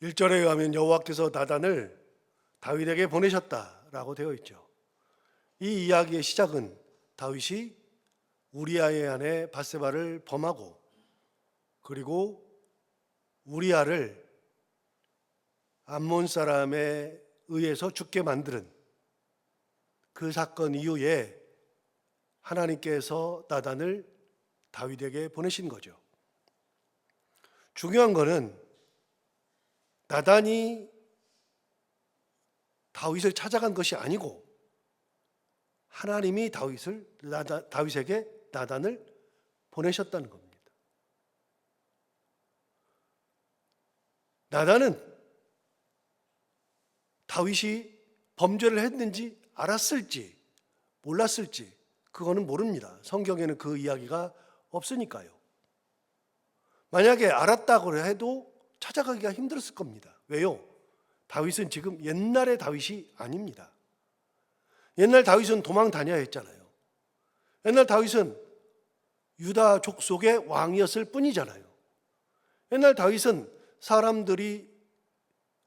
1절에 의하면 여호와께서 나단을 다윗에게 보내셨다라고 되어 있죠. 이 이야기의 시작은 다윗이 우리아의 아내 밧세바를 범하고 그리고 우리아를 암몬 사람에 의해서 죽게 만드는 그 사건 이후에 하나님께서 나단을 다윗에게 보내신 거죠. 중요한 거는 나단이 다윗을 찾아간 것이 아니고 하나님이 다윗에게 나단을 보내셨다는 겁니다. 나단은 다윗이 범죄를 했는지 알았을지 몰랐을지 그거는 모릅니다. 성경에는 그 이야기가 없으니까요. 만약에 알았다고 해도 찾아가기가 힘들었을 겁니다. 왜요? 다윗은 지금 옛날의 다윗이 아닙니다. 옛날 다윗은 도망 다녀야 했잖아요. 옛날 다윗은 유다 족속의 왕이었을 뿐이잖아요. 옛날 다윗은 사람들이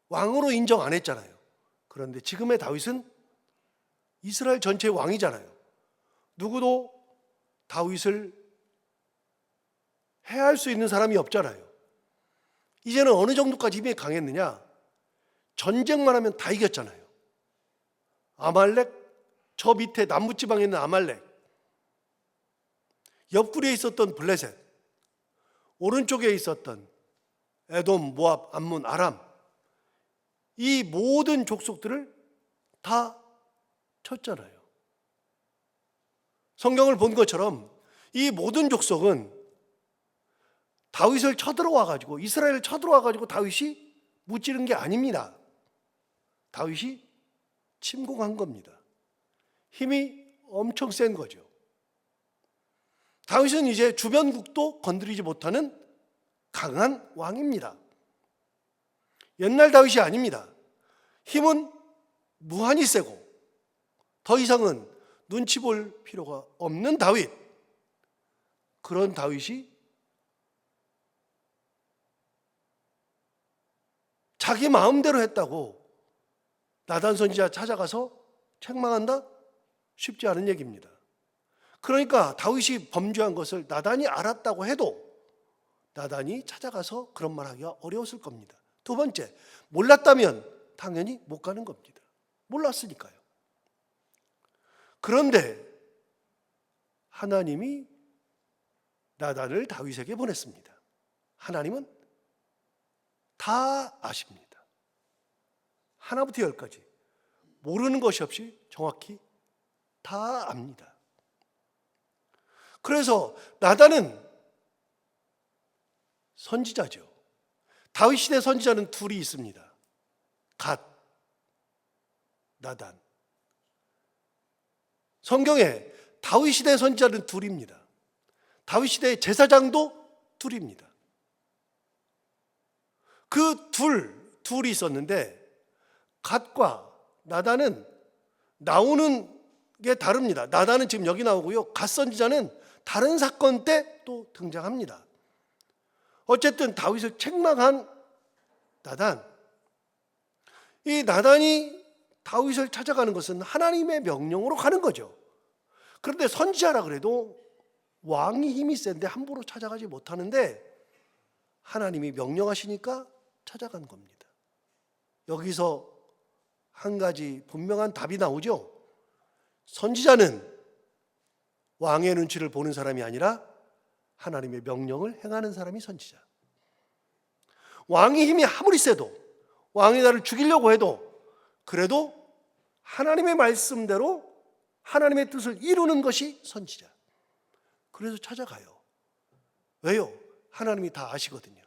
왕으로 인정 안 했잖아요. 그런데 지금의 다윗은 이스라엘 전체의 왕이잖아요. 누구도 다윗을 해할 수 있는 사람이 없잖아요. 이제는 어느 정도까지 힘이 강했느냐? 전쟁만 하면 다 이겼잖아요. 아말렉, 저 밑에 남부지방에 있는 아말렉, 옆구리에 있었던 블레셋, 오른쪽에 있었던 에돔, 모압, 암몬, 아람, 이 모든 족속들을 다 쳤잖아요. 성경을 본 것처럼 이 모든 족속은 다윗을 쳐들어와 가지고 이스라엘을 쳐들어와 가지고 다윗이 무찌른 게 아닙니다. 다윗이 침공한 겁니다. 힘이 엄청 센 거죠. 다윗은 이제 주변국도 건드리지 못하는 강한 왕입니다. 옛날 다윗이 아닙니다. 힘은 무한히 세고 더 이상은 눈치 볼 필요가 없는 다윗. 그런 다윗이 자기 마음대로 했다고 나단 선지자 찾아가서 책망한다? 쉽지 않은 얘기입니다. 그러니까 다윗이 범죄한 것을 나단이 알았다고 해도 나단이 찾아가서 그런 말 하기가 어려웠을 겁니다. 두 번째, 몰랐다면 당연히 못 가는 겁니다. 몰랐으니까요. 그런데 하나님이 나단을 다윗에게 보냈습니다. 하나님은 다 아십니다. 하나부터 열까지 모르는 것이 없이 정확히 다 압니다. 그래서 나단은 선지자죠. 다윗 시대 선지자는 둘이 있습니다. 갓, 나단. 성경에 다윗 시대 선지자는 둘입니다. 다윗 시대의 제사장도 둘입니다. 그 둘이 있었는데 갓과 나단은 나오는 게 다릅니다. 나단은 지금 여기 나오고요. 갓 선지자는 다른 사건 때 또 등장합니다. 어쨌든 다윗을 책망한 나단. 이 나단이 다윗을 찾아가는 것은 하나님의 명령으로 가는 거죠. 그런데 선지자라 그래도 왕이 힘이 센데 함부로 찾아가지 못하는데 하나님이 명령하시니까 찾아간 겁니다. 여기서 한 가지 분명한 답이 나오죠. 선지자는 왕의 눈치를 보는 사람이 아니라 하나님의 명령을 행하는 사람이 선지자. 왕의 힘이 아무리 세도 왕이 나를 죽이려고 해도 그래도 하나님의 말씀대로 하나님의 뜻을 이루는 것이 선지자. 그래서 찾아가요. 왜요? 하나님이 다 아시거든요.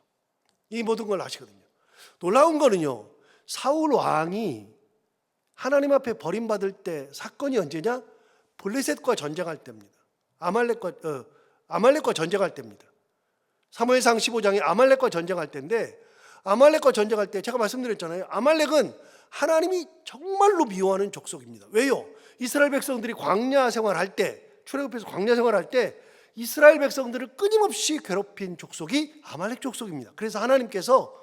이 모든 걸 아시거든요. 놀라운 거는요, 사울 왕이 하나님 앞에 버림받을 때 사건이 언제냐? 블레셋과 전쟁할 때입니다. 아말렉과 전쟁할 때입니다. 사무엘상 15장에 아말렉과 전쟁할 때인데, 아말렉과 전쟁할 때 제가 말씀드렸잖아요. 아말렉은 하나님이 정말로 미워하는 족속입니다. 왜요? 이스라엘 백성들이 광야 생활할 때, 출애굽해서 광야 생활할 때 이스라엘 백성들을 끊임없이 괴롭힌 족속이 아말렉 족속입니다. 그래서 하나님께서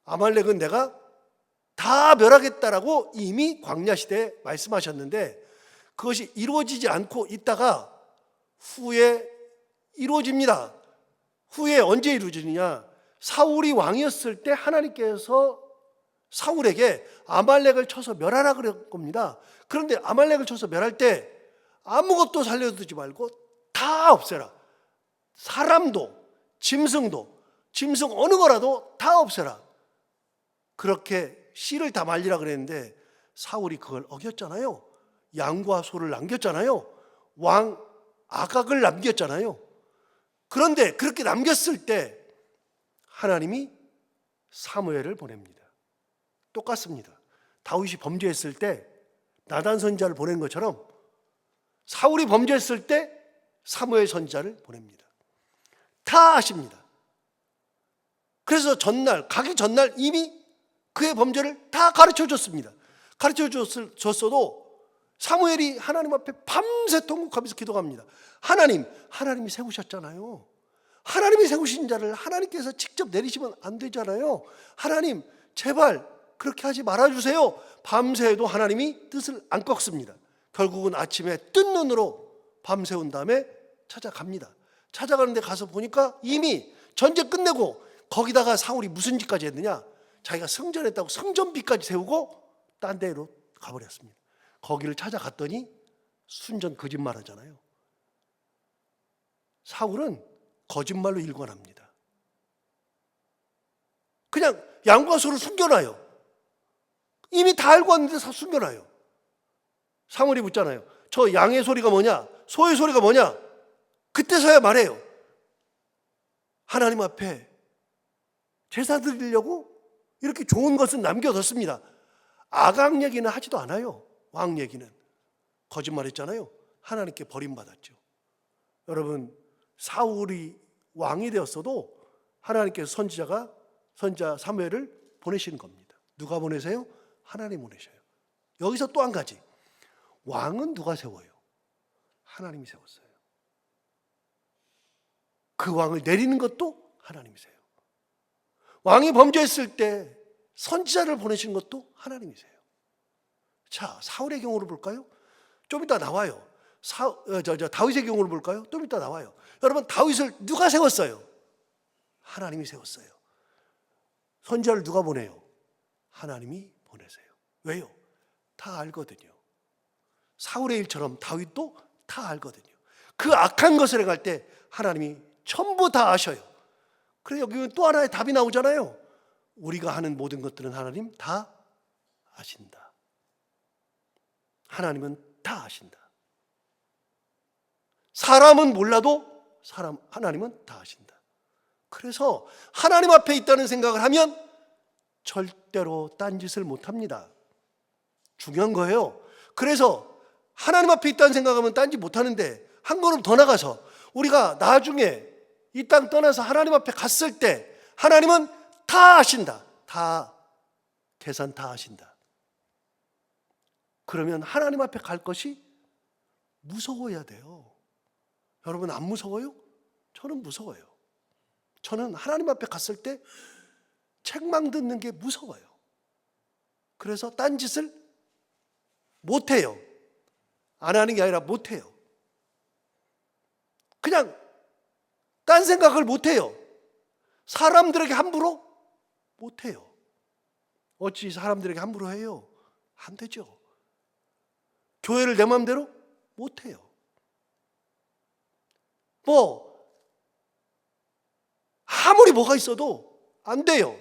아말렉은 내가 다 멸하겠다라고 이미 광야 시대에 말씀하셨는데 그것이 이루어지지 않고 있다가 후에 이루어집니다. 후에 언제 이루어지느냐? 사울이 왕이었을 때 하나님께서 사울에게 아말렉을 쳐서 멸하라 그럴 겁니다. 그런데 아말렉을 쳐서 멸할 때 아무것도 살려두지 말고 다 없애라. 사람도 짐승도 짐승 어느 거라도 다 없애라. 그렇게 씨를 다 말리라 그랬는데 사울이 그걸 어겼잖아요. 양과 소를 남겼잖아요. 왕 아각을 남겼잖아요. 그런데 그렇게 남겼을 때 하나님이 사무엘을 보냅니다. 똑같습니다. 다윗이 범죄했을 때 나단 선지자를 보낸 것처럼 사울이 범죄했을 때 사무엘 선지자를 보냅니다. 다 아십니다. 그래서 가기 전날 이미 그의 범죄를 다 가르쳐 줬습니다. 가르쳐 줬어도 사무엘이 하나님 앞에 밤새 통곡하면서 기도합니다. 하나님이 세우셨잖아요. 하나님이 세우신 자를 하나님께서 직접 내리시면 안 되잖아요. 하나님 제발 그렇게 하지 말아주세요. 밤새도 하나님이 뜻을 안 꺾습니다. 결국은 아침에 뜬 눈으로 밤새운 다음에 찾아갑니다. 찾아가는데 가서 보니까 이미 전쟁 끝내고 거기다가 사울이 무슨 짓까지 했느냐? 자기가 성전했다고 성전비까지 세우고 딴 데로 가버렸습니다. 거기를 찾아갔더니 순전 거짓말 하잖아요. 사울은 거짓말로 일관합니다. 그냥 양과 소를 숨겨놔요. 이미 다 알고 왔는데 숨겨놔요. 사무엘이 묻잖아요. 저 양의 소리가 뭐냐? 소의 소리가 뭐냐? 그때서야 말해요. 하나님 앞에 제사 드리려고 이렇게 좋은 것은 남겨뒀습니다. 아각 얘기는 하지도 않아요. 왕 얘기는. 거짓말했잖아요. 하나님께 버림받았죠. 여러분, 사울이 왕이 되었어도 하나님께서 선지자 사무엘을 보내시는 겁니다. 누가 보내세요? 하나님 보내셔요. 여기서 또 한 가지. 왕은 누가 세워요? 하나님이 세웠어요. 그 왕을 내리는 것도 하나님이세요. 왕이 범죄했을 때 선지자를 보내신 것도 하나님이세요. 자, 사울의 경우를 볼까요? 좀 이따 나와요. 다윗의 경우를 볼까요? 좀 이따 나와요. 여러분, 다윗을 누가 세웠어요? 하나님이 세웠어요. 선지자를 누가 보내요? 하나님이 보내세요. 왜요? 다 알거든요. 사울의 일처럼 다윗도 다 알거든요. 그 악한 것을 행할 때 하나님이 전부 다 아셔요. 그래서 여기 또 하나의 답이 나오잖아요. 우리가 하는 모든 것들은 하나님 다 아신다. 하나님은 다 아신다. 사람은 몰라도 하나님은 다 아신다. 그래서 하나님 앞에 있다는 생각을 하면 절대로 딴짓을 못합니다. 중요한 거예요. 그래서 하나님 앞에 있다는 생각하면 딴짓 못하는데 한 걸음 더 나가서 우리가 나중에 이 땅 떠나서 하나님 앞에 갔을 때 하나님은 다 아신다. 다 계산 다 하신다. 그러면 하나님 앞에 갈 것이 무서워야 돼요. 여러분 안 무서워요? 저는 무서워요. 저는 하나님 앞에 갔을 때 책망 듣는 게 무서워요. 그래서 딴짓을 못해요. 안 하는 게 아니라 못해요. 그냥 딴 생각을 못해요. 사람들에게 함부로 못해요. 어찌 사람들에게 함부로 해요? 안 되죠. 교회를 내 마음대로 못해요. 아무리 뭐가 있어도 안 돼요.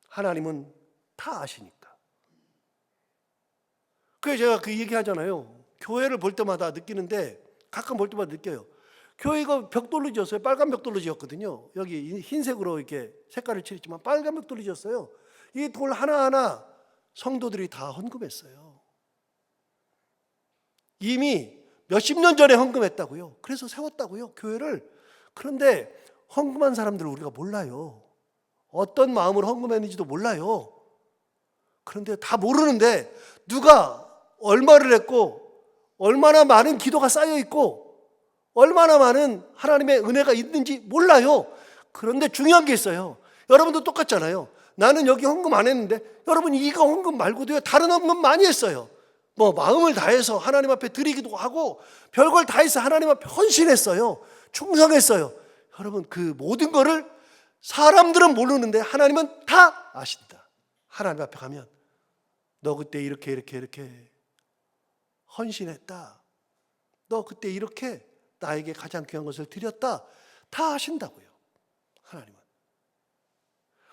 하나님은 다 아시니까. 그래서 제가 그 얘기 하잖아요. 교회를 볼 때마다 느끼는데, 가끔 볼 때마다 느껴요. 교회가 벽돌로 지었어요. 빨간 벽돌로 지었거든요. 여기 흰색으로 이렇게 색깔을 칠했지만 빨간 벽돌로 지었어요. 이 돌 하나하나 성도들이 다 헌금했어요. 이미 몇십 년 전에 헌금했다고요. 그래서 세웠다고요, 교회를. 그런데 헌금한 사람들을 우리가 몰라요. 어떤 마음으로 헌금했는지도 몰라요. 그런데 다 모르는데 누가 얼마를 했고 얼마나 많은 기도가 쌓여 있고 얼마나 많은 하나님의 은혜가 있는지 몰라요. 그런데 중요한 게 있어요. 여러분도 똑같잖아요. 나는 여기 헌금 안 했는데, 여러분 이거 헌금 말고도요 다른 헌금 많이 했어요. 뭐 마음을 다해서 하나님 앞에 드리기도 하고 별걸 다 해서 하나님 앞에 헌신했어요. 충성했어요. 여러분 그 모든 거를 사람들은 모르는데 하나님은 다 아신다. 하나님 앞에 가면 너 그때 이렇게 헌신했다. 너 그때 이렇게 나에게 가장 귀한 것을 드렸다. 다 아신다고요. 하나님은.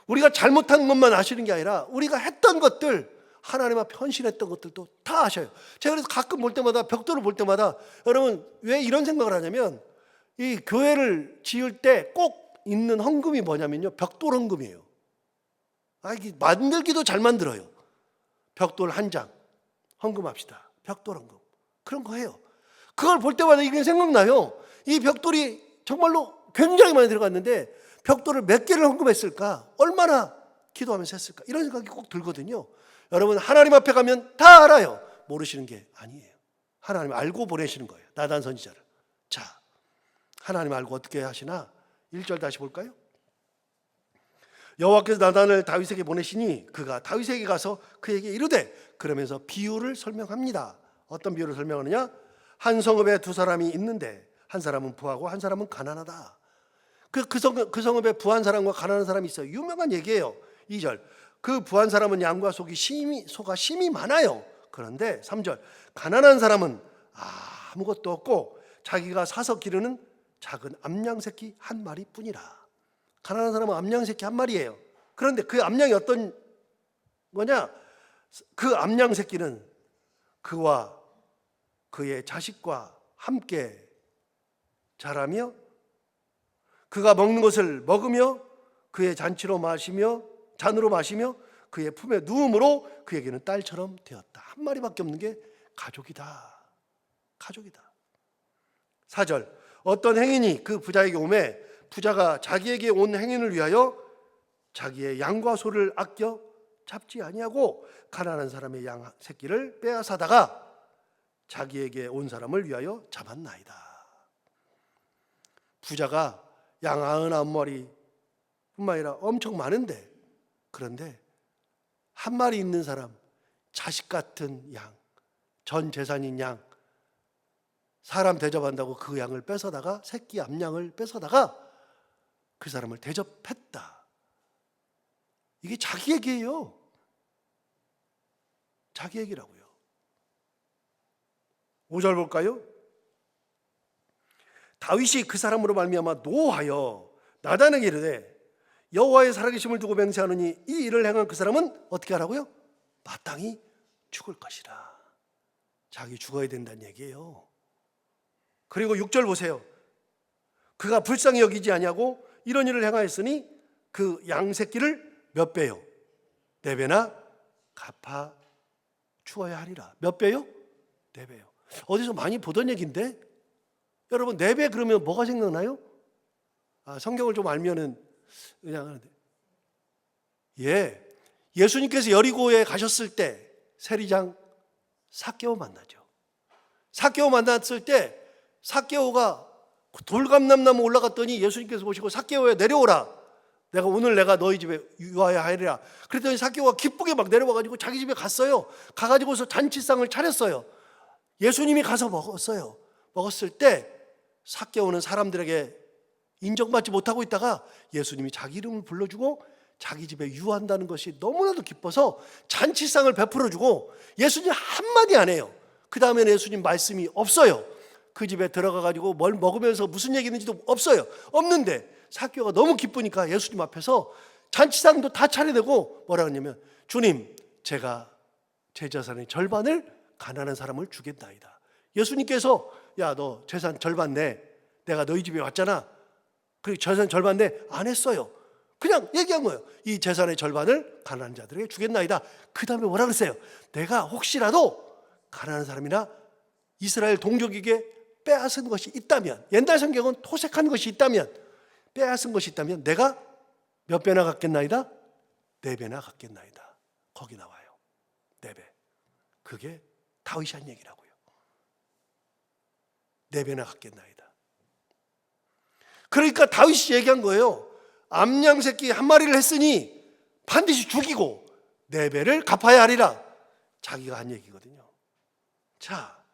우리가 잘못한 것만 아시는 게 아니라 우리가 했던 것들, 하나님 앞에 헌신했던 것들도 다 아셔요. 제가 그래서 가끔 볼 때마다, 벽돌을 볼 때마다, 여러분 왜 이런 생각을 하냐면, 이 교회를 지을 때 꼭 있는 헌금이 뭐냐면요, 벽돌 헌금이에요. 이게 만들기도 잘 만들어요. 벽돌 한 장 헌금합시다. 벽돌 헌금. 그런 거 해요. 그걸 볼 때마다 이게 생각나요. 이 벽돌이 정말로 굉장히 많이 들어갔는데 벽돌을 몇 개를 헌금했을까? 얼마나 기도하면서 했을까? 이런 생각이 꼭 들거든요. 여러분 하나님 앞에 가면 다 알아요. 모르시는 게 아니에요. 하나님 알고 보내시는 거예요. 나단 선지자를. 자, 하나님 알고 어떻게 하시나? 1절 다시 볼까요? 여호와께서 나단을 다윗에게 보내시니 그가 다윗에게 가서 그에게 이르되, 그러면서 비유를 설명합니다. 어떤 비유를 설명하느냐? 한 성읍에 두 사람이 있는데 한 사람은 부하고 한 사람은 가난하다. 그 성읍에 부한 사람과 가난한 사람이 있어요. 유명한 얘기예요. 2절, 그 부한 사람은 양과 소가 심이 많아요. 그런데 3절, 가난한 사람은 아무것도 없고 자기가 사서 기르는 작은 암양 새끼 한 마리뿐이라. 가난한 사람은 암양 새끼 한 마리예요. 그런데 그 암양이 어떤 거냐? 그 암양 새끼는 그와 그의 자식과 함께 자라며 그가 먹는 것을 먹으며 그의 잔으로 마시며 그의 품에 누움으로 그에게는 딸처럼 되었다. 한 마리밖에 없는 게 가족이다. 4절, 어떤 행인이 그 부자에게 오매 부자가 자기에게 온 행인을 위하여 자기의 양과 소를 아껴 잡지 아니하고 가난한 사람의 양 새끼를 빼앗아다가 자기에게 온 사람을 위하여 잡았나이다. 부자가 양 99마리 뿐만 아니라 엄청 많은데, 그런데 한 마리 있는 사람, 자식 같은 양, 전 재산인 양, 사람 대접한다고 그 양을 뺏어다가, 새끼 암양을 뺏어다가 그 사람을 대접했다. 이게 자기 얘기예요. 자기 얘기라고요. 5절 볼까요? 다윗이 그 사람으로 말미암아 노하여 나단에게 이르되, 여호와의 살아계심을 두고 맹세하노니 이 일을 행한 그 사람은 어떻게 하라고요? 마땅히 죽을 것이라. 자기 죽어야 된다는 얘기예요. 그리고 6절 보세요. 그가 불쌍히 여기지 아니하고 이런 일을 행하였으니 그 양 새끼를 몇 배요? 4배나 갚아 주어야 하리라. 몇 배요? 4배요. 어디서 많이 보던 얘기인데, 여러분 4배 그러면 뭐가 생각나요? 성경을 좀 알면은 그냥 하는데, 예수님께서 여리고에 가셨을 때 세리장 삭개오 만나죠. 삭개오 만났을 때 삭개오가 돌감람나무 올라갔더니 예수님께서 보시고, 삭개오야 내려오라. 오늘 내가 너희 집에 유하여 하리라. 그랬더니 삭개오가 기쁘게 막 내려와가지고 자기 집에 갔어요. 가가지고서 잔치상을 차렸어요. 예수님이 가서 먹었어요. 먹었을 때 삭개오는 사람들에게 인정받지 못하고 있다가 예수님이 자기 이름을 불러주고 자기 집에 유한다는 것이 너무나도 기뻐서 잔치상을 베풀어주고, 예수님 한마디 안 해요. 그 다음에는 예수님 말씀이 없어요. 그 집에 들어가가지고 뭘 먹으면서 무슨 얘기 했는지도 없어요. 없는데 삭개오가 너무 기쁘니까 예수님 앞에서 잔치상도 다 차려내고 뭐라 그러냐면, 주님, 제가 제 재산의 절반을 가난한 사람을 주겠나이다. 예수님께서 야, 너 재산 절반 내. 내가 너희 집에 왔잖아. 그리고 재산 절반 내. 안 했어요. 그냥 얘기한 거예요. 이 재산의 절반을 가난한 자들에게 주겠나이다. 그 다음에 뭐라 그랬어요? 내가 혹시라도 가난한 사람이나 이스라엘 동족에게 빼앗은 것이 있다면, 옛날 성경은 토색한 것이 있다면, 빼앗은 것이 있다면 내가 몇 배나 갚겠나이다? 4배나 갚겠나이다. 거기 나와요. 4배. 그게 다윗이 한 얘기라고요. 4배나 갚겠나이다. 그러니까 다윗이 얘기한 거예요. 암양 새끼 한 마리를 했으니 반드시 죽이고 내 배를 갚아야 하리라. 자기가 한 얘기거든요. 자,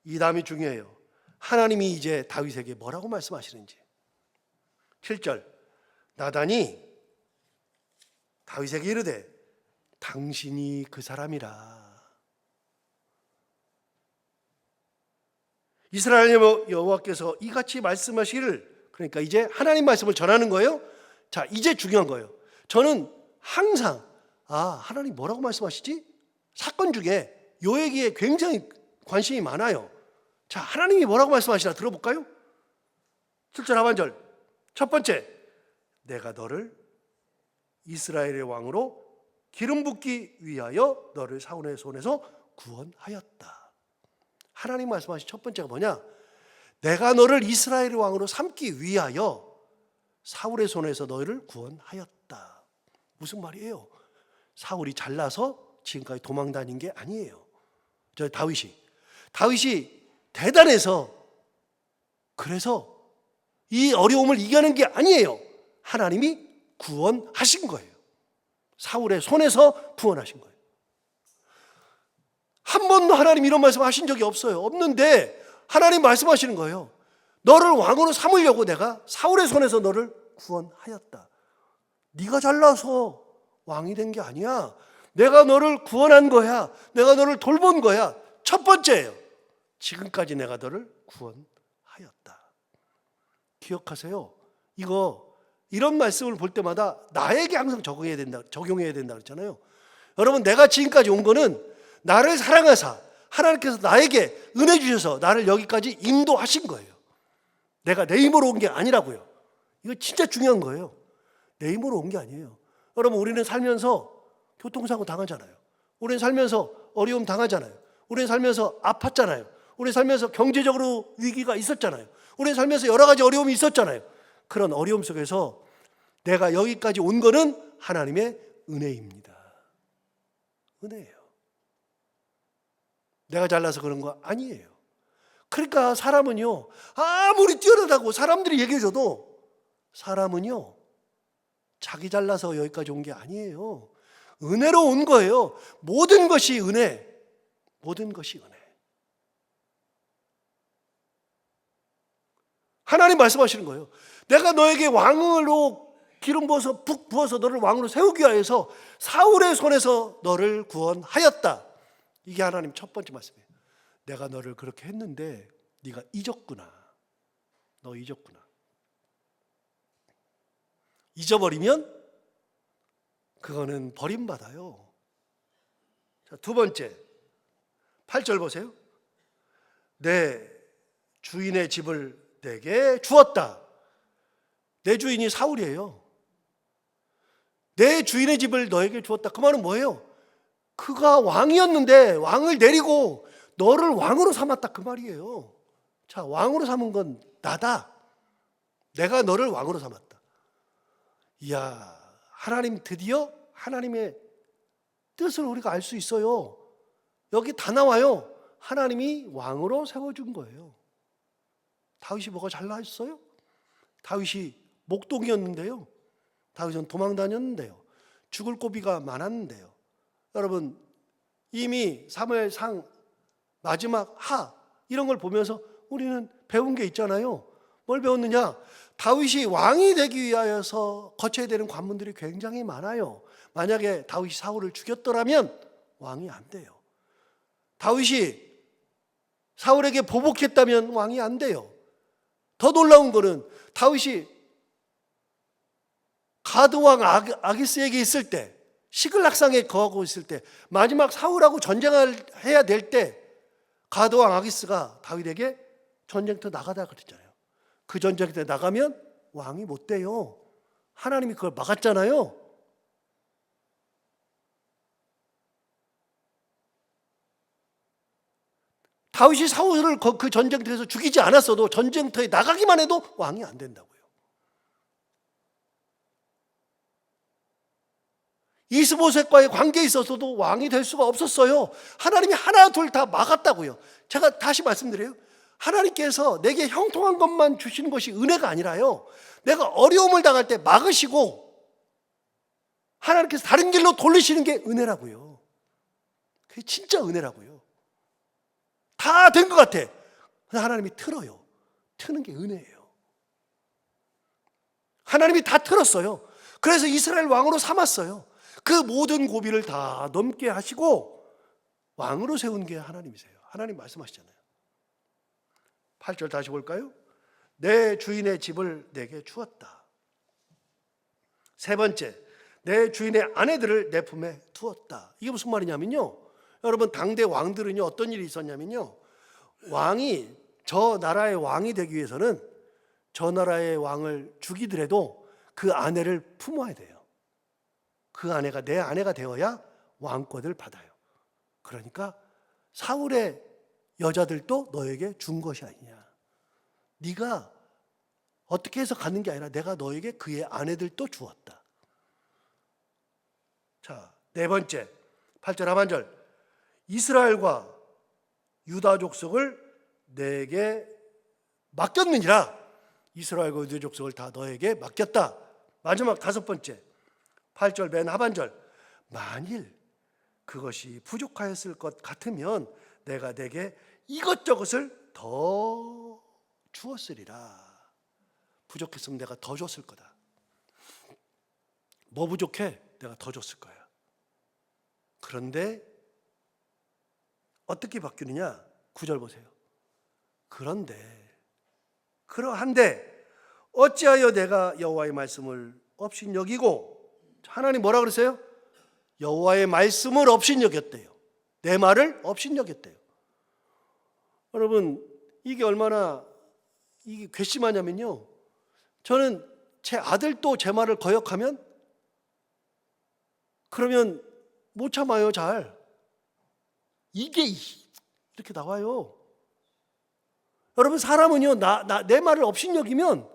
이 다음이 중요해요. 하나님이 이제 다윗에게 뭐라고 말씀하시는지. 7절, 나단이 다윗에게 이르되 당신이 그 사람이라. 이스라엘 여호와께서 이같이 말씀하시기를, 그러니까 이제 하나님 말씀을 전하는 거예요. 자, 이제 중요한 거예요. 저는 항상 하나님 뭐라고 말씀하시지? 사건 중에 요 얘기에 굉장히 관심이 많아요. 자, 하나님이 뭐라고 말씀하시나 들어볼까요? 7절 하반절, 첫 번째, 내가 너를 이스라엘의 왕으로 기름 붓기 위하여 너를 사울의 손에서 구원하였다. 하나님 말씀하신 첫 번째가 뭐냐? 내가 너를 이스라엘의 왕으로 삼기 위하여 사울의 손에서 너를 구원하였다. 무슨 말이에요? 사울이 잘나서 지금까지 도망 다닌 게 아니에요. 저 다윗이 대단해서, 그래서 이 어려움을 이겨낸 게 아니에요. 하나님이 구원하신 거예요. 사울의 손에서 구원하신 거예요. 한 번도 하나님 이런 말씀 하신 적이 없어요. 없는데 하나님 말씀하시는 거예요. 너를 왕으로 삼으려고 내가 사울의 손에서 너를 구원하였다. 네가 잘나서 왕이 된 게 아니야. 내가 너를 구원한 거야. 내가 너를 돌본 거야. 첫 번째예요. 지금까지 내가 너를 구원하였다. 기억하세요. 이런 말씀을 볼 때마다 나에게 항상 적용해야 된다 그랬잖아요. 여러분, 내가 지금까지 온 거는 나를 사랑하사 하나님께서 나에게 은혜 주셔서 나를 여기까지 인도하신 거예요. 내가 내 힘으로 온 게 아니라고요. 이거 진짜 중요한 거예요. 내 힘으로 온 게 아니에요. 여러분, 우리는 살면서 교통사고 당하잖아요. 우리는 살면서 어려움 당하잖아요. 우리는 살면서 아팠잖아요. 우리는 살면서 경제적으로 위기가 있었잖아요. 우리는 살면서 여러 가지 어려움이 있었잖아요. 그런 어려움 속에서 내가 여기까지 온 거는 하나님의 은혜입니다. 은혜예요. 내가 잘나서 그런 거 아니에요. 그러니까 사람은요, 아무리 뛰어나다고 사람들이 얘기해줘도 사람은요, 자기 잘나서 여기까지 온 게 아니에요. 은혜로 온 거예요. 모든 것이 은혜. 모든 것이 은혜. 하나님 말씀하시는 거예요. 내가 너에게 왕으로 기름 부어서 푹 부어서 너를 왕으로 세우기 위하여서 사울의 손에서 너를 구원하였다. 이게 하나님 첫 번째 말씀이에요. 내가 너를 그렇게 했는데 네가 잊었구나. 너 잊었구나. 잊어버리면 그거는 버림받아요. 자, 두 번째, 8절 보세요. 내 주인의 집을 내게 주었다. 내 주인이 사울이에요. 내 주인의 집을 너에게 주었다. 그 말은 뭐예요? 그가 왕이었는데 왕을 내리고 너를 왕으로 삼았다, 그 말이에요. 자, 왕으로 삼은 건 나다. 내가 너를 왕으로 삼았다. 이야, 하나님, 드디어 하나님의 뜻을 우리가 알 수 있어요. 여기 다 나와요. 하나님이 왕으로 세워준 거예요. 다윗이 뭐가 잘났어요? 다윗이 목동이었는데요. 다윗은 도망 다녔는데요. 죽을 고비가 많았는데요. 여러분, 이미 사무엘상 마지막 하 이런 걸 보면서 우리는 배운 게 있잖아요. 뭘 배웠느냐? 다윗이 왕이 되기 위하여서 거쳐야 되는 관문들이 굉장히 많아요. 만약에 다윗이 사울을 죽였더라면 왕이 안 돼요. 다윗이 사울에게 보복했다면 왕이 안 돼요. 더 놀라운 거는 다윗이 가드왕 아기스에게 있을 때, 시글락상에 거하고 있을 때, 마지막 사울하고 전쟁을 해야 될 때 가드왕 아기스가 다윗에게 전쟁터 나가다 그랬잖아요. 그 전쟁터에 나가면 왕이 못 돼요. 하나님이 그걸 막았잖아요. 다윗이 사울을 그 전쟁터에서 죽이지 않았어도 전쟁터에 나가기만 해도 왕이 안 된다고요. 이스보셋과의 관계에 있어서도 왕이 될 수가 없었어요. 하나님이 하나 둘 다 막았다고요. 제가 다시 말씀드려요. 하나님께서 내게 형통한 것만 주시는 것이 은혜가 아니라요, 내가 어려움을 당할 때 막으시고 하나님께서 다른 길로 돌리시는 게 은혜라고요. 그게 진짜 은혜라고요. 다 된 것 같아. 근데 하나님이 틀어요. 트는 게 은혜예요. 하나님이 다 틀었어요. 그래서 이스라엘 왕으로 삼았어요. 그 모든 고비를 다 넘게 하시고 왕으로 세운 게 하나님이세요. 하나님 말씀하시잖아요. 8절 다시 볼까요? 내 주인의 집을 내게 주었다. 세 번째, 내 주인의 아내들을 내 품에 두었다. 이게 무슨 말이냐면요, 여러분, 당대 왕들은요 어떤 일이 있었냐면요, 왕이 저 나라의 왕이 되기 위해서는 저 나라의 왕을 죽이더라도 그 아내를 품어야 돼요. 그 아내가 내 아내가 되어야 왕권을 받아요. 그러니까 사울의 여자들도 너에게 준 것이 아니냐. 네가 어떻게 해서 갖는 게 아니라 내가 너에게 그의 아내들도 주었다. 자, 네 번째, 8절 하반절, 이스라엘과 유다 족속을 내게 맡겼느니라. 이스라엘과 유다 족속을 다 너에게 맡겼다. 마지막 다섯 번째, 8절 맨 하반절, 만일 그것이 부족하였을 것 같으면 내가 내게 이것저것을 더 주었으리라. 부족했으면 내가 더 줬을 거다. 뭐 부족해? 내가 더 줬을 거야. 그런데 어떻게 바뀌느냐? 9절 보세요. 그러한데 어찌하여 내가 여호와의 말씀을 업신여기고, 하나님 뭐라 그랬어요? 여호와의 말씀을 업신여겼대요. 내 말을 업신여겼대요. 여러분, 이게 얼마나 이게 괘씸하냐면요, 저는 제 아들도 제 말을 거역하면 그러면 못 참아요. 잘 이게 이렇게 나와요. 여러분, 사람은요 내 말을 업신여기면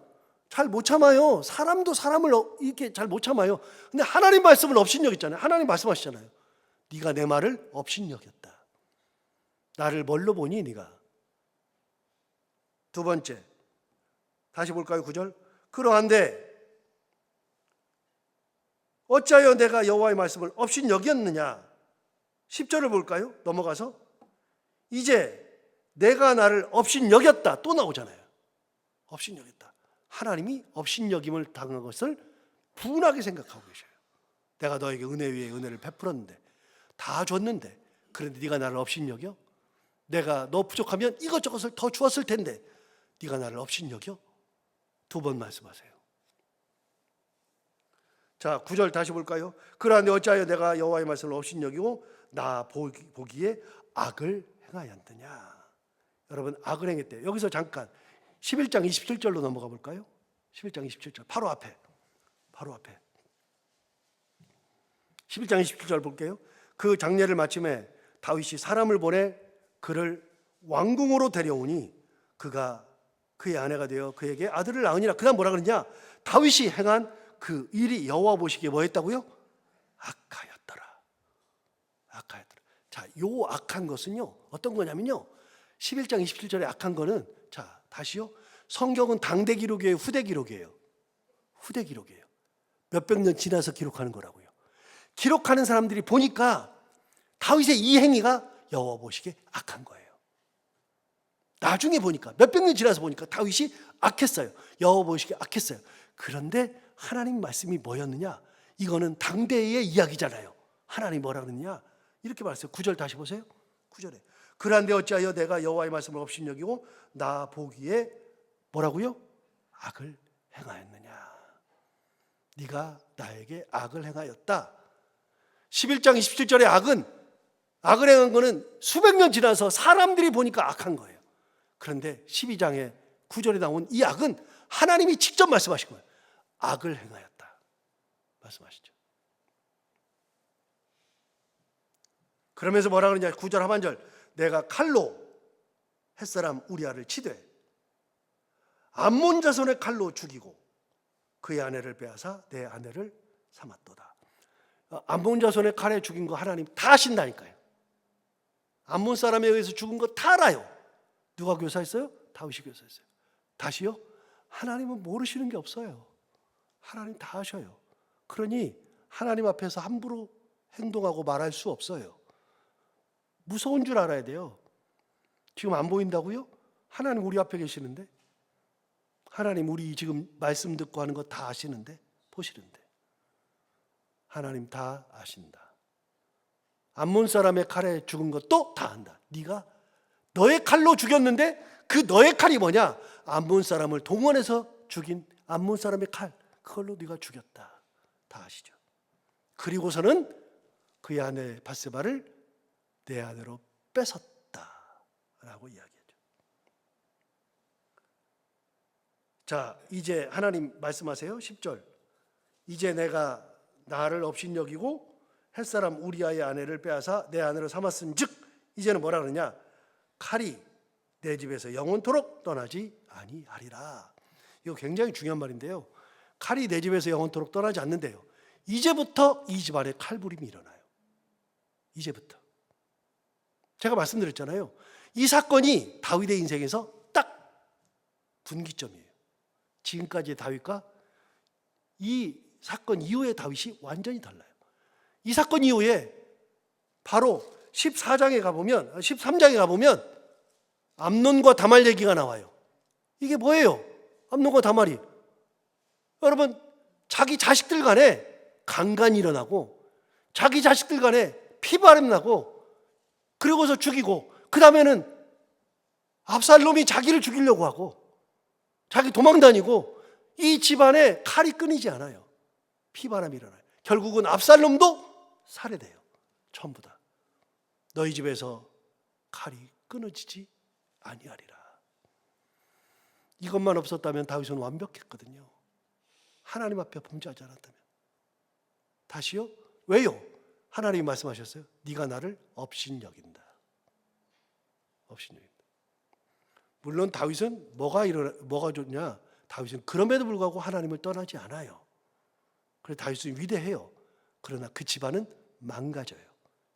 잘 못 참아요. 사람도 사람을 이렇게 잘 못 참아요. 근데 하나님 말씀을 업신여겼잖아요. 하나님 말씀하시잖아요. 네가 내 말을 업신여겼다. 나를 뭘로 보니 네가. 두 번째, 다시 볼까요? 9절. 그러한데 어찌하여 내가 여호와의 말씀을 업신여겼느냐. 10절을 볼까요? 넘어가서 이제 내가 나를 업신여겼다. 또 나오잖아요. 업신여겼다. 하나님이 업신여김을 당한 것을 분하게 생각하고 계셔요. 내가 너에게 은혜 위에 은혜를 베풀었는데, 다 줬는데, 그런데 네가 나를 업신여겨? 내가 너 부족하면 이것저것을 더 주었을 텐데 네가 나를 업신여겨? 두 번 말씀하세요. 자, 9절 다시 볼까요? 그러한데 어찌하여 내가 여호와의 말씀을 업신여기고 나 보기에 악을 행하였느냐. 여러분, 악을 행했대요. 여기서 잠깐 11장 27절로 넘어가 볼까요? 11장 27절 바로 앞에 11장 27절 볼게요. 그 장례를 마침에 다윗이 사람을 보내 그를 왕궁으로 데려오니 그가 그의 아내가 되어 그에게 아들을 낳으니라. 그다음 뭐라 그러냐? 다윗이 행한 그 일이 여호와 보시기에 뭐했다고요? 악하였더라. 자, 요 악한 것은요 어떤 거냐면요, 11장 27절에 악한 거는, 자 다시요, 성경은 당대 기록이에요, 후대 기록이에요? 후대 기록이에요. 몇백 년 지나서 기록하는 거라고요. 기록하는 사람들이 보니까 다윗의 이 행위가 여호와 보시기에 악한 거예요. 나중에 보니까, 몇백 년 지나서 보니까 다윗이 악했어요. 여호와 보시기에 악했어요. 그런데 하나님 말씀이 뭐였느냐? 이거는 당대의 이야기잖아요. 하나님 뭐라 그러느냐? 이렇게 말했어요. 9절 다시 보세요. 9절에 그런데 어찌하여 내가 여호와의 말씀을 업신여기고 나 보기에 뭐라고요? 악을 행하였느냐. 네가 나에게 악을 행하였다. 11장 27절의 악을 행한 거는 수백 년 지나서 사람들이 보니까 악한 거예요. 그런데 12장의 9절에 나온 이 악은 하나님이 직접 말씀하신 거예요. 악을 행하였다 말씀하시죠. 그러면서 뭐라 그러냐? 9절 하반절, 내가 칼로 햇사람 우리아를 치되 암몬 자손의 칼로 죽이고 그의 아내를 빼앗아 내 아내를 삼았도다. 암몬 자손의 칼에 죽인 거 하나님 다 아신다니까요. 암몬 사람에 의해서 죽은 거 다 알아요. 누가 교사했어요? 다윗이 교사했어요. 다시요? 하나님은 모르시는 게 없어요. 하나님 다 아셔요. 그러니 하나님 앞에서 함부로 행동하고 말할 수 없어요. 무서운 줄 알아야 돼요. 지금 안 보인다고요? 하나님 우리 앞에 계시는데, 하나님 우리 지금 말씀 듣고 하는 거 다 아시는데, 보시는데, 하나님 다 아신다. 암몬 사람의 칼에 죽은 것도 다 안다. 네가 너의 칼로 죽였는데 그 너의 칼이 뭐냐? 암몬 사람을 동원해서 죽인 암몬 사람의 칼, 그걸로 네가 죽였다. 다 아시죠? 그리고서는 그의 아내 밧세바를 내 아내로 뺏었다라고 이야기하죠. 자, 이제 하나님 말씀하세요. 10절. 이제 내가 나를 업신여기고 햇사람 우리아의 아내를 빼앗아 내 아내로 삼았은즉 이제는 뭐라 그러냐? 칼이 내 집에서 영원토록 떠나지 아니하리라. 이거 굉장히 중요한 말인데요. 칼이 내 집에서 영원토록 떠나지 않는데요. 이제부터 이 집안에 칼부림이 일어나요. 이제부터. 제가 말씀드렸잖아요. 이 사건이 다윗의 인생에서 딱 분기점이에요. 지금까지의 다윗과 이 사건 이후의 다윗이 완전히 달라요. 이 사건 이후에 바로 14장에 가보면, 13장에 가보면 암논과 다말 얘기가 나와요. 이게 뭐예요? 암논과 다말이. 여러분, 자기 자식들 간에 강간이 일어나고 자기 자식들 간에 피바람 나고 그러고서 죽이고 그 다음에는 압살롬이 자기를 죽이려고 하고 자기 도망 다니고 이 집안에 칼이 끊이지 않아요. 피바람이 일어나요. 결국은 압살롬도 살해돼요. 전부 다. 너희 집에서 칼이 끊어지지 아니하리라. 이것만 없었다면 다윗은 완벽했거든요. 하나님 앞에 범죄하지 않았다면. 다시요? 왜요? 하나님이 말씀하셨어요. 네가 나를 업신여긴다. 업신여긴다. 물론 다윗은 뭐가 좋냐? 다윗은 그럼에도 불구하고 하나님을 떠나지 않아요. 그래서 다윗은 위대해요. 그러나 그 집안은 망가져요.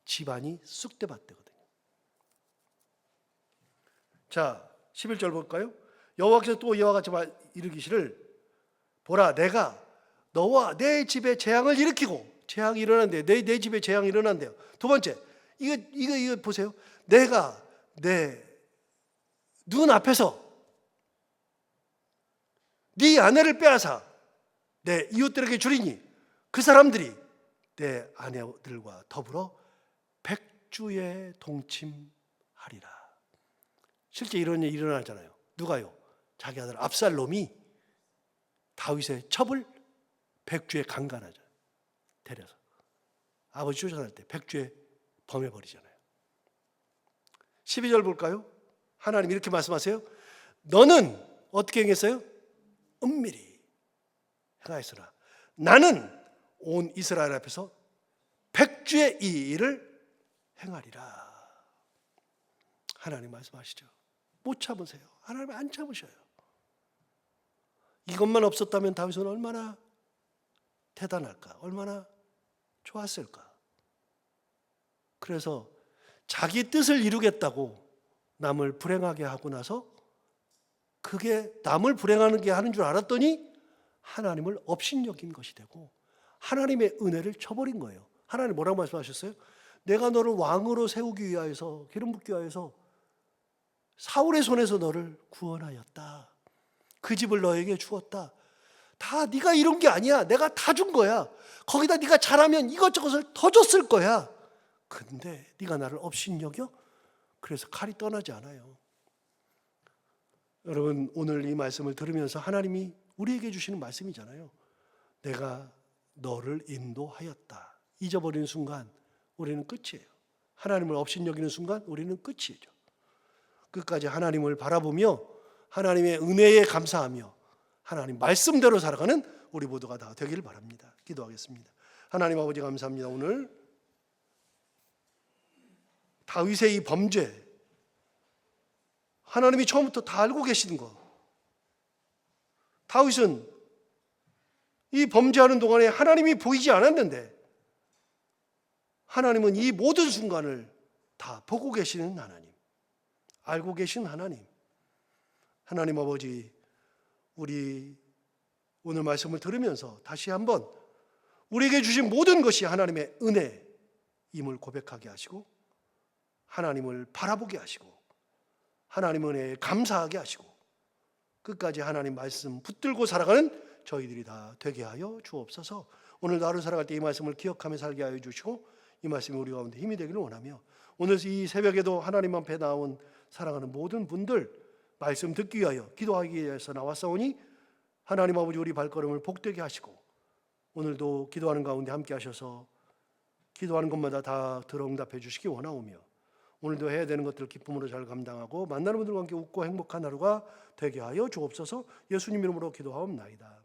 집안이 쑥대밭되거든요. 자, 11절 볼까요? 여호와께서 또 이와 같이 이르기를 보라, 내가 너와 내 집에 재앙을 일으키고, 재앙이 일어난대요. 내 집에 재앙이 일어난대요. 두 번째, 이거 보세요. 내가 내 눈앞에서 네 아내를 빼앗아 내 이웃들에게 주리니 그 사람들이 내 아내들과 더불어 백주에 동침하리라. 실제 이런 일이 일어나잖아요. 누가요? 자기 아들 압살롬이 다윗의 첩을 백주에 강간하죠. 데려서 아버지 쫓아날 때 백주에 범해버리잖아요. 12절 볼까요? 하나님 이렇게 말씀하세요. 너는 어떻게 행했어요? 은밀히 행하였으나 나는 온 이스라엘 앞에서 백주의 이 일을 행하리라. 하나님 말씀하시죠. 못 참으세요. 하나님 안 참으셔요. 이것만 없었다면 다윗은 얼마나 대단할까? 얼마나 좋았을까? 그래서 자기 뜻을 이루겠다고 남을 불행하게 하고 나서 그게 남을 불행하는 게 하는 줄 알았더니 하나님을 업신여긴 것이 되고 하나님의 은혜를 쳐버린 거예요. 하나님 뭐라고 말씀하셨어요? 내가 너를 왕으로 세우기 위하여서, 기름 붓기 위하여서 사울의 손에서 너를 구원하였다. 그 집을 너에게 주었다. 다 네가 이룬 게 아니야. 내가 다 준 거야. 거기다 네가 잘하면 이것저것을 더 줬을 거야. 근데 네가 나를 업신여겨? 그래서 칼이 떠나지 않아요. 여러분, 오늘 이 말씀을 들으면서 하나님이 우리에게 주시는 말씀이잖아요. 내가 너를 인도하였다. 잊어버리는 순간 우리는 끝이에요. 하나님을 업신여기는 순간 우리는 끝이죠. 끝까지 하나님을 바라보며 하나님의 은혜에 감사하며 하나님 말씀대로 살아가는 우리 모두가 다 되기를 바랍니다. 기도하겠습니다. 하나님 아버지 감사합니다. 오늘 다윗의 이 범죄, 하나님이 처음부터 다 알고 계신 거. 다윗은 이 범죄하는 동안에 하나님이 보이지 않았는데 하나님은 이 모든 순간을 다 보고 계시는 하나님, 알고 계신 하나님. 하나님 아버지, 우리 오늘 말씀을 들으면서 다시 한번 우리에게 주신 모든 것이 하나님의 은혜임을 고백하게 하시고 하나님을 바라보게 하시고 하나님 은혜에 감사하게 하시고 끝까지 하나님 말씀 붙들고 살아가는 저희들이 다 되게 하여 주옵소서. 오늘도 하루 살아갈 때 이 말씀을 기억하며 살게 하여 주시고 이 말씀이 우리 가운데 힘이 되기를 원하며 오늘 이 새벽에도 하나님 앞에 나온 사랑하는 모든 분들 말씀 듣기 위하여 기도하기 위해서 나왔사오니 하나님 아버지 우리 발걸음을 복되게 하시고 오늘도 기도하는 가운데 함께 하셔서 기도하는 것마다 다 들어응답해 주시기 원하오며 오늘도 해야 되는 것들을 기쁨으로 잘 감당하고 만나는 분들과 함께 웃고 행복한 하루가 되게 하여 주옵소서. 예수님 이름으로 기도하옵나이다.